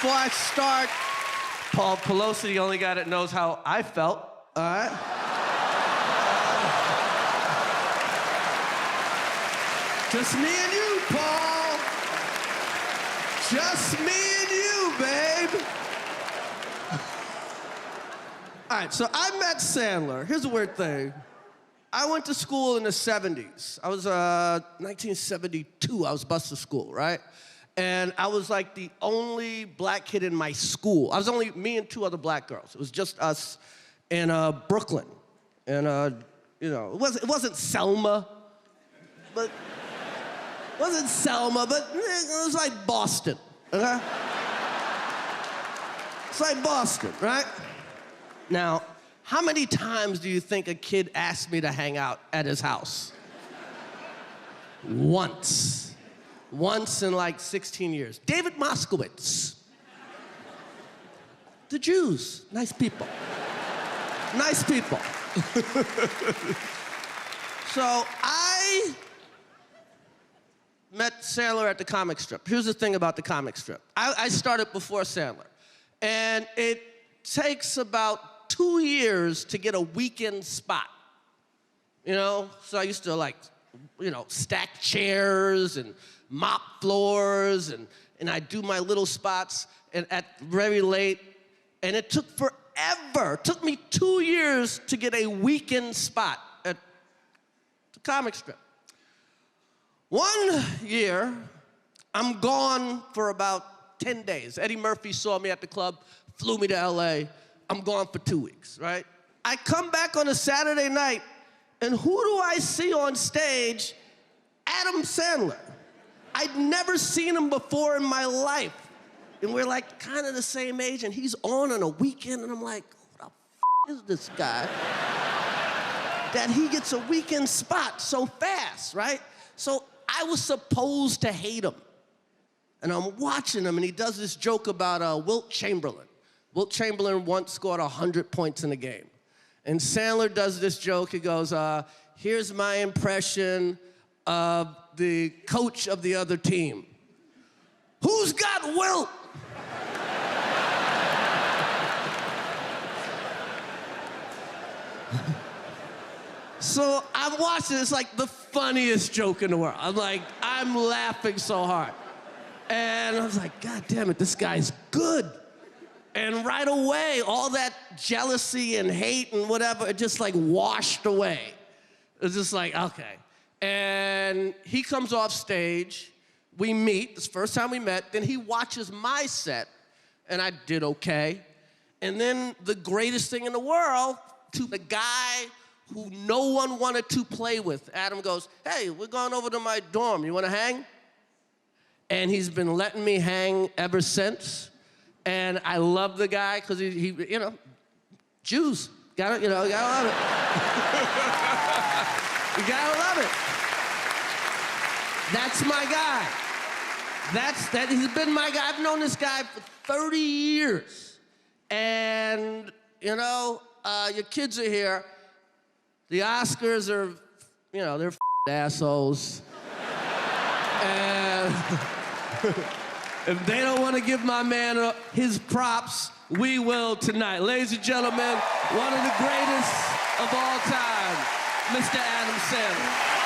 before I start, Paul Pelosi, the only guy that knows how I felt, all right? Just me and you, Paul. Just me and you, babe. All right, so I met Sandler. Here's a weird thing. I went to school in the 70s. I was 1972, I was bused to school, right? And I was like the only black kid in my school. I was only me and two other black girls. It was just us in Brooklyn. And, you know, it wasn't Selma, but it was like Boston, okay? It's like Boston, right? Now, how many times do you think a kid asked me to hang out at his house? Once. Once in like 16 years. David Moskowitz. The Jews, nice people. Nice people. So I met Sandler at the comic strip. Here's the thing about the comic strip. I started before Sandler. And it takes about 2 years to get a weekend spot. You know? So I used to like, you know, stack chairs and mop floors and I'd do my little spots and at very late. And it took forever. It took me 2 years to get a weekend spot at the comic strip. One year, I'm gone for about 10 days. Eddie Murphy saw me at the club, flew me to LA. I'm gone for 2 weeks, right? I come back on a Saturday night, and who do I see on stage? Adam Sandler. I'd never seen him before in my life. And we're like kind of the same age, and he's on a weekend, and I'm like, who the is this guy? That he gets a weekend spot so fast, right? So I was supposed to hate him. And I'm watching him, and he does this joke about Wilt Chamberlain. Wilt Chamberlain once scored 100 points in a game. And Sandler does this joke. He goes, here's my impression of the coach of the other team. Who's got Wilt? So I'm watching, it's like the funniest joke in the world. I'm laughing so hard. And I was like, God damn it, this guy's good. And right away, all that jealousy and hate and whatever, it just like washed away. It was just like, okay. And he comes off stage, we meet, this first time we met, then he watches my set, and I did okay. And then the greatest thing in the world, to the guy who no one wanted to play with, Adam goes, hey, we're going over to my dorm, you wanna hang? And he's been letting me hang ever since. And I love the guy, because he, you know, Jews, you gotta love it. You gotta love it. That's my guy. He's been my guy. I've known this guy for 30 years. And, you know, your kids are here. The Oscars are, you know, they're assholes. And if they don't want to give my man his props, we will tonight. Ladies and gentlemen, one of the greatest of all time, Mr. Adam Sandler.